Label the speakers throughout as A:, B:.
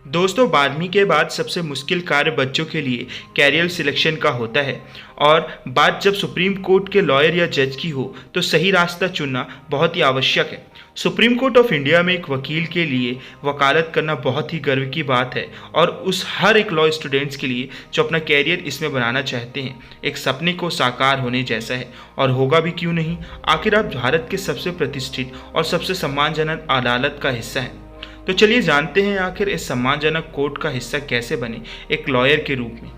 A: दोस्तों 12वीं के बाद सबसे मुश्किल कार्य बच्चों के लिए कैरियर सिलेक्शन का होता है। और बात जब सुप्रीम कोर्ट के लॉयर या जज की हो तो सही रास्ता चुनना बहुत ही आवश्यक है। सुप्रीम कोर्ट ऑफ इंडिया में एक वकील के लिए वकालत करना बहुत ही गर्व की बात है और उस हर एक लॉ स्टूडेंट्स के लिए जो अपना कैरियर इसमें बनाना चाहते हैं एक सपने को साकार होने जैसा है। और होगा भी क्यों नहीं, आखिर आप भारत के सबसे प्रतिष्ठित और सबसे सम्मानजनक अदालत का हिस्सा हैं। तो चलिए जानते हैं आखिर इस सम्मानजनक कोर्ट का हिस्सा कैसे बने एक लॉयर के रूप में।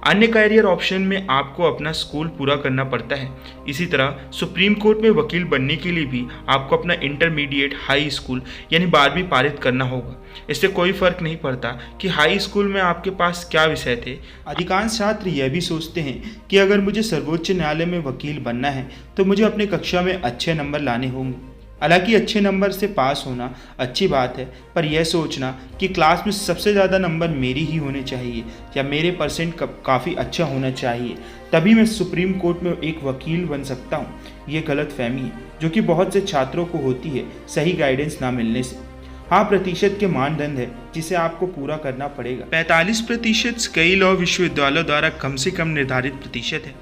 A: अन्य कैरियर ऑप्शन में आपको अपना स्कूल पूरा करना पड़ता है। इसी तरह सुप्रीम कोर्ट में वकील बनने के लिए भी आपको अपना इंटरमीडिएट हाई स्कूल यानी 12वीं पारित करना होगा। इससे कोई फर्क नहीं पड़ता कि हाई स्कूल में आपके पास क्या विषय थे। अधिकांश छात्र यह भी सोचते हैं कि अगर मुझे सर्वोच्च न्यायालय में वकील बनना है तो मुझे अपने कक्षा में अच्छे नंबर लाने होंगे। हालांकि अच्छे नंबर से पास होना अच्छी बात है, पर यह सोचना कि क्लास में सबसे ज़्यादा नंबर मेरी ही होने चाहिए या मेरे परसेंट काफ़ी अच्छा होना चाहिए तभी मैं सुप्रीम कोर्ट में एक वकील बन सकता हूँ, ये गलत फहमी है जो कि बहुत से छात्रों को होती है सही गाइडेंस ना मिलने से। हाँ, प्रतिशत के मानदंड है जिसे आपको पूरा करना पड़ेगा। 45% कई लॉ विश्वविद्यालयों द्वारा कम से कम निर्धारित प्रतिशत है।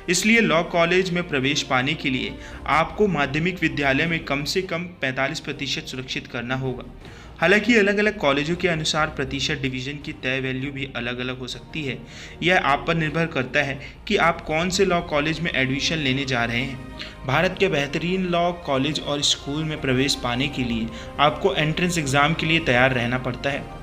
A: इसलिए लॉ कॉलेज में प्रवेश पाने के लिए आपको माध्यमिक विद्यालय में कम से कम 45% सुरक्षित करना होगा। हालांकि अलग अलग कॉलेजों के अनुसार प्रतिशत डिवीज़न की तय वैल्यू भी अलग अलग हो सकती है। यह आप पर निर्भर करता है कि आप कौन से लॉ कॉलेज में एडमिशन लेने जा रहे हैं। भारत के बेहतरीन लॉ कॉलेज और स्कूल में प्रवेश पाने के लिए आपको एंट्रेंस एग्ज़ाम के लिए तैयार रहना पड़ता है।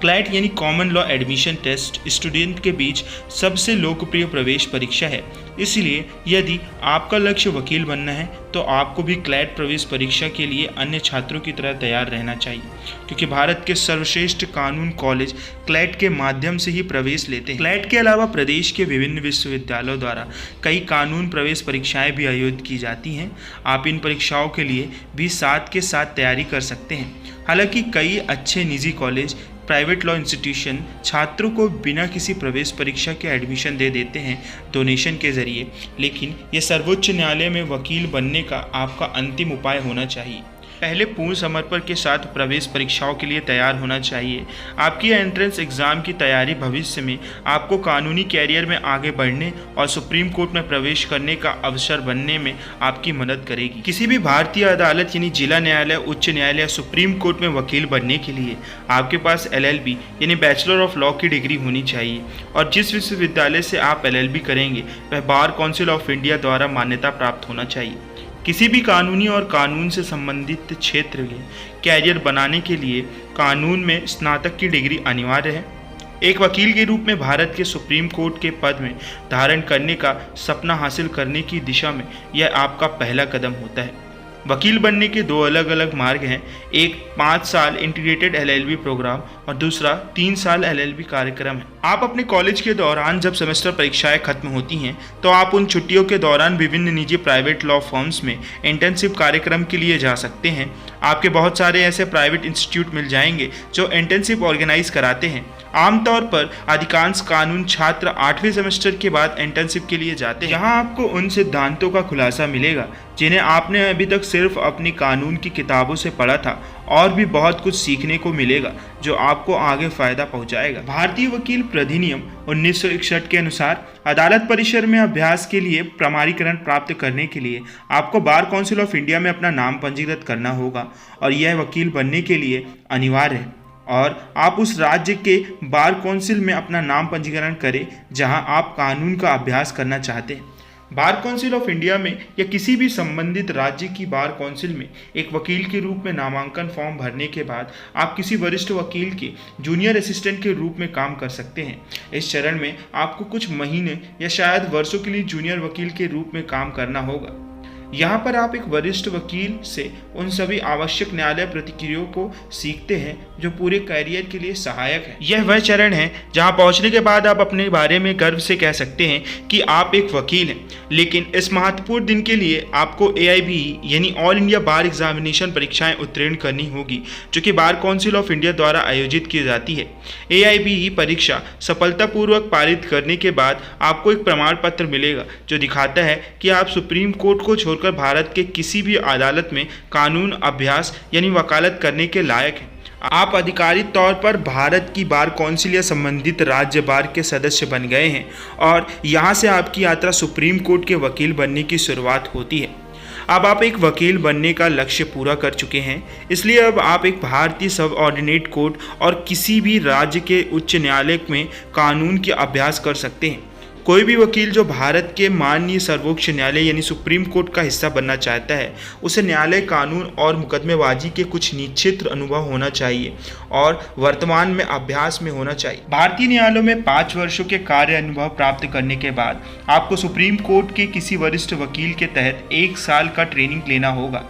A: क्लैट यानी common law admission test student के बीच सबसे लोकप्रिय प्रवेश परीक्षा है। इसलिए यदि आपका लक्ष्य वकील बनना है तो आपको भी क्लैट प्रवेश परीक्षा के लिए अन्य छात्रों की तरह तैयार रहना चाहिए, क्योंकि भारत के सर्वश्रेष्ठ कानून कॉलेज क्लैट के माध्यम से ही प्रवेश लेते हैं। क्लैट के अलावा प्रदेश के विभिन्न विश्वविद्यालयों द्वारा कई कानून प्रवेश परीक्षाएं भी आयोजित की जाती हैं। आप इन परीक्षाओं के लिए भी साथ के साथ तैयारी कर सकते हैं। हालांकि कई अच्छे निजी कॉलेज प्राइवेट लॉ इंस्टीट्यूशन छात्रों को बिना किसी प्रवेश परीक्षा के एडमिशन दे देते हैं डोनेशन के जरिए, लेकिन ये सर्वोच्च न्यायालय में वकील बनने का आपका अंतिम उपाय होना चाहिए। पहले पूर्ण समर्पण के साथ प्रवेश परीक्षाओं के लिए तैयार होना चाहिए। आपकी एंट्रेंस एग्ज़ाम की तैयारी भविष्य में आपको कानूनी कैरियर में आगे बढ़ने और सुप्रीम कोर्ट में प्रवेश करने का अवसर बनने में आपकी मदद करेगी। किसी भी भारतीय अदालत यानी जिला न्यायालय, उच्च न्यायालय या सुप्रीम कोर्ट में वकील बनने के लिए आपके पास LLB यानी बैचलर ऑफ लॉ की डिग्री होनी चाहिए और जिस विश्वविद्यालय से आप LLB करेंगे वह बार काउंसिल ऑफ इंडिया द्वारा मान्यता प्राप्त होना चाहिए। किसी भी कानूनी और कानून से संबंधित क्षेत्र में कैरियर बनाने के लिए कानून में स्नातक की डिग्री अनिवार्य है। एक वकील के रूप में भारत के सुप्रीम कोर्ट के पद में धारण करने का सपना हासिल करने की दिशा में यह आपका पहला कदम होता है। वकील बनने के दो अलग अलग मार्ग हैं, एक 5 साल इंटीग्रेटेड LLB प्रोग्राम और दूसरा 3 साल LLB कार्यक्रम है। आप अपने कॉलेज के दौरान जब सेमेस्टर परीक्षाएं खत्म होती हैं तो आप उन छुट्टियों के दौरान विभिन्न निजी प्राइवेट लॉ फर्म्स में इंटर्नशिप कार्यक्रम के लिए जा सकते हैं। आपके बहुत सारे ऐसे प्राइवेट इंस्टीट्यूट मिल जाएंगे जो इंटर्नशिप ऑर्गेनाइज कराते हैं। आमतौर पर अधिकांश कानून छात्र 8वें सेमेस्टर के बाद इंटर्नशिप के लिए जाते हैं। यहाँ आपको उन सिद्धांतों का खुलासा मिलेगा जिन्हें आपने अभी तक सिर्फ अपनी कानून की किताबों से पढ़ा था, और भी बहुत कुछ सीखने को मिलेगा जो आपको आगे फायदा पहुंचाएगा। भारतीय वकील प्राधिनियम 1961 के अनुसार अदालत परिसर में अभ्यास के लिए प्रमाणीकरण प्राप्त करने के लिए आपको बार काउंसिल ऑफ इंडिया में अपना नाम पंजीकृत करना होगा और यह वकील बनने के लिए अनिवार्य है। और आप उस राज्य के बार काउंसिल में अपना नाम पंजीकरण करें जहां आप कानून का अभ्यास करना चाहते हैं। बार काउंसिल ऑफ इंडिया में या किसी भी संबंधित राज्य की बार काउंसिल में एक वकील के रूप में नामांकन फॉर्म भरने के बाद आप किसी वरिष्ठ वकील के जूनियर असिस्टेंट के रूप में काम कर सकते हैं। इस चरण में आपको कुछ महीने या शायद वर्षों के लिए जूनियर वकील के रूप में काम करना होगा। यहाँ पर आप एक वरिष्ठ वकील से उन सभी आवश्यक न्यायालय प्रतिक्रियाओं को सीखते हैं जो पूरे कैरियर के लिए सहायक है। यह वह चरण है जहाँ पहुँचने के बाद आप अपने बारे में गर्व से कह सकते हैं कि आप एक वकील हैं। लेकिन इस महत्वपूर्ण दिन के लिए आपको AIBE यानी ऑल इंडिया बार एग्जामिनेशन परीक्षाएं उत्तीर्ण करनी होगी, जो कि बार काउंसिल ऑफ इंडिया द्वारा आयोजित की जाती है। AIBE परीक्षा सफलतापूर्वक पारित करने के बाद आपको एक प्रमाण पत्र मिलेगा जो दिखाता है कि आप सुप्रीम कोर्ट को छोड़कर भारत के किसी भी अदालत में कानून अभ्यास यानी वकालत करने के लायक हैं। आप आधिकारिक तौर पर भारत की बार कौंसिल या संबंधित राज्य बार के सदस्य बन गए हैं और यहाँ से आपकी यात्रा सुप्रीम कोर्ट के वकील बनने की शुरुआत होती है। अब आप एक वकील बनने का लक्ष्य पूरा कर चुके हैं, इसलिए अब आप एक भारतीय सब ऑर्डिनेट कोर्ट और किसी भी राज्य के उच्च न्यायालय में कानून के अभ्यास कर सकते हैं। कोई भी वकील जो भारत के माननीय सर्वोच्च न्यायालय यानी सुप्रीम कोर्ट का हिस्सा बनना चाहता है, उसे न्यायालय कानून और मुकदमेबाजी के कुछ निश्चित अनुभव होना चाहिए और वर्तमान में अभ्यास में होना चाहिए। भारतीय न्यायालयों में 5 वर्षों के कार्य अनुभव प्राप्त करने के बाद आपको सुप्रीम कोर्ट के किसी वरिष्ठ वकील के तहत 1 साल का ट्रेनिंग लेना होगा।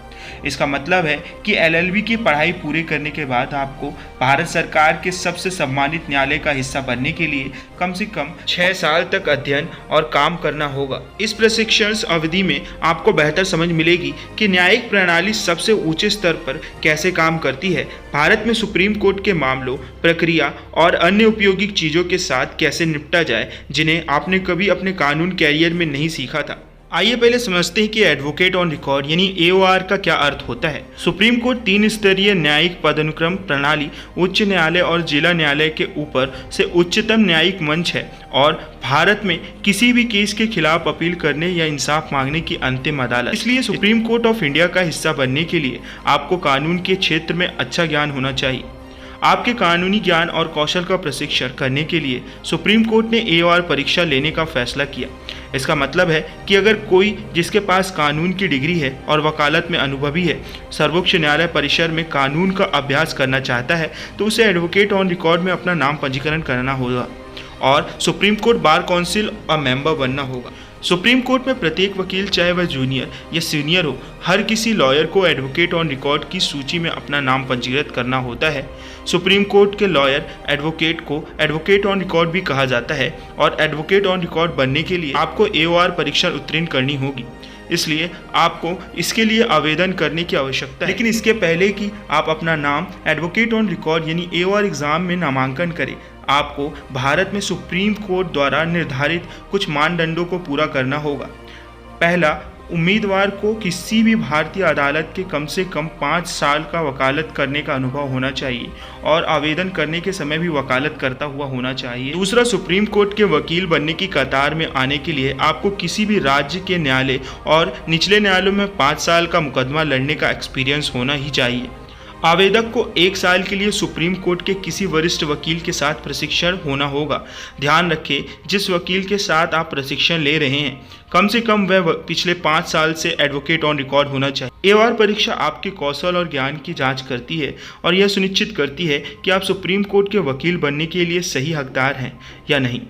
A: इसका मतलब है कि LLB की पढ़ाई पूरे करने के बाद आपको भारत सरकार के सबसे सम्मानित न्यायालय का हिस्सा बनने के लिए कम से कम 6 साल तक अध्ययन और काम करना होगा। इस प्रशिक्षण अवधि में आपको बेहतर समझ मिलेगी कि न्यायिक प्रणाली सबसे ऊंचे स्तर पर कैसे काम करती है, भारत में सुप्रीम कोर्ट के मामलों, प्रक्रिया और अन्य उपयोगी चीज़ों के साथ कैसे निपटा जाए जिन्हें आपने कभी अपने कानून कैरियर में नहीं सीखा था। आइए पहले समझते हैं कि एडवोकेट ऑन रिकॉर्ड यानी AOR का क्या अर्थ होता है। सुप्रीम कोर्ट 3 स्तरीय न्यायिक पदानुक्रम प्रणाली, उच्च न्यायालय और जिला न्यायालय के ऊपर से उच्चतम न्यायिक मंच है और भारत में किसी भी केस के खिलाफ अपील करने या इंसाफ मांगने की अंतिम अदालत। इसलिए सुप्रीम कोर्ट ऑफ इंडिया का हिस्सा बनने के लिए आपको कानून के क्षेत्र में अच्छा ज्ञान होना चाहिए। आपके कानूनी ज्ञान और कौशल का प्रशिक्षण करने के लिए सुप्रीम कोर्ट ने AOR परीक्षा लेने का फैसला किया। इसका मतलब है कि अगर कोई जिसके पास कानून की डिग्री है और वकालत में अनुभवी है, सर्वोच्च न्यायालय परिसर में कानून का अभ्यास करना चाहता है, तो उसे एडवोकेट ऑन रिकॉर्ड में अपना नाम पंजीकरण करना होगा और सुप्रीम कोर्ट बार काउंसिल का मेंबर बनना होगा। सुप्रीम कोर्ट में प्रत्येक वकील, चाहे वह जूनियर या सीनियर हो, हर किसी लॉयर को एडवोकेट ऑन रिकॉर्ड की सूची में अपना नाम पंजीकृत करना होता है। सुप्रीम कोर्ट के लॉयर एडवोकेट को एडवोकेट ऑन रिकॉर्ड भी कहा जाता है और एडवोकेट ऑन रिकॉर्ड बनने के लिए आपको AOR परीक्षा उत्तीर्ण करनी होगी, इसलिए आपको इसके लिए आवेदन करने की आवश्यकता है। लेकिन इसके पहले कि आप अपना नाम एडवोकेट ऑन रिकॉर्ड यानी AOR एग्जाम में नामांकन करें, आपको भारत में सुप्रीम कोर्ट द्वारा निर्धारित कुछ मानदंडों को पूरा करना होगा। पहला, उम्मीदवार को किसी भी भारतीय अदालत के कम से कम 5 साल का वकालत करने का अनुभव होना चाहिए और आवेदन करने के समय भी वकालत करता हुआ होना चाहिए। दूसरा, सुप्रीम कोर्ट के वकील बनने की कतार में आने के लिए आपको किसी भी राज्य के न्यायालय और निचले न्यायालयों में 5 साल का मुकदमा लड़ने का एक्सपीरियंस होना ही चाहिए। आवेदक को 1 साल के लिए सुप्रीम कोर्ट के किसी वरिष्ठ वकील के साथ प्रशिक्षण होना होगा। ध्यान रखें, जिस वकील के साथ आप प्रशिक्षण ले रहे हैं, कम से कम वह पिछले 5 साल से एडवोकेट ऑन रिकॉर्ड होना चाहिए। AOR परीक्षा आपके कौशल और ज्ञान की जांच करती है और यह सुनिश्चित करती है कि आप सुप्रीम कोर्ट के वकील बनने के लिए सही हकदार हैं या नहीं।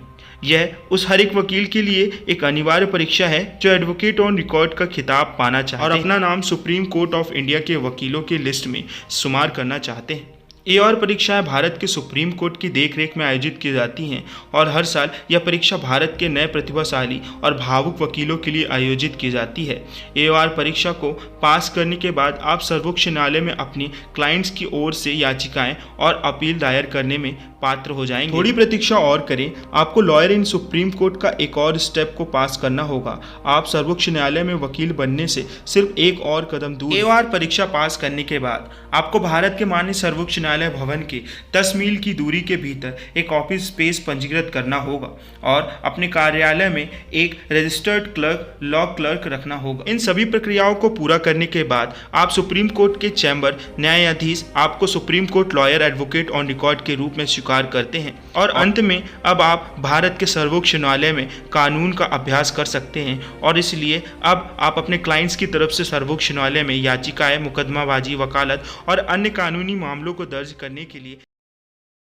A: यह उस हर एक वकील के लिए एक अनिवार्य परीक्षा है जो एडवोकेट ऑन रिकॉर्ड का खिताब पाना चाहते हैं और अपना नाम सुप्रीम कोर्ट ऑफ इंडिया के वकीलों के लिस्ट में शुमार करना चाहते हैं। AOR परीक्षाएं भारत के सुप्रीम कोर्ट की देखरेख में आयोजित की जाती हैं और हर साल यह परीक्षा भारत के नए प्रतिभाशाली और भावुक वकीलों के लिए आयोजित की जाती है। AOR परीक्षा को पास करने के बाद आप सर्वोच्च न्यायालय में अपनी क्लाइंट्स की ओर से याचिकाएं और अपील दायर करने में पात्र हो जाएंगे। थोड़ी प्रतीक्षा और करें, आपको लॉयर इन सुप्रीम कोर्ट का एक और स्टेप को पास करना होगा। आप सर्वोच्च न्यायालय में वकील बनने से सिर्फ एक और कदम दूर। AOR परीक्षा पास करने के बाद आपको भारत के माननीय सर्वोच्च न्यायालय भवन के 10 मील की दूरी के भीतर एक ऑफिस स्पेस पंजीकृत करना होगा और अपने कार्यालय में एक रजिस्टर्ड क्लर्क, लॉ क्लर्क रखना होगा। इन सभी प्रक्रियाओं को पूरा करने के बाद आप सुप्रीम कोर्ट के चैम्बर न्यायाधीश आपको supreme court lawyer advocate on record के रूप में स्वीकार करते हैं और अंत में अब आप भारत के सर्वोच्च न्यायालय में कानून का अभ्यास कर सकते हैं और इसलिए अब आप अपने क्लाइंट्स की तरफ से सर्वोच्च न्यायालय में याचिकाएं, मुकदमाबाजी, वकालत और अन्य कानूनी मामलों को दर्ज करने के लिए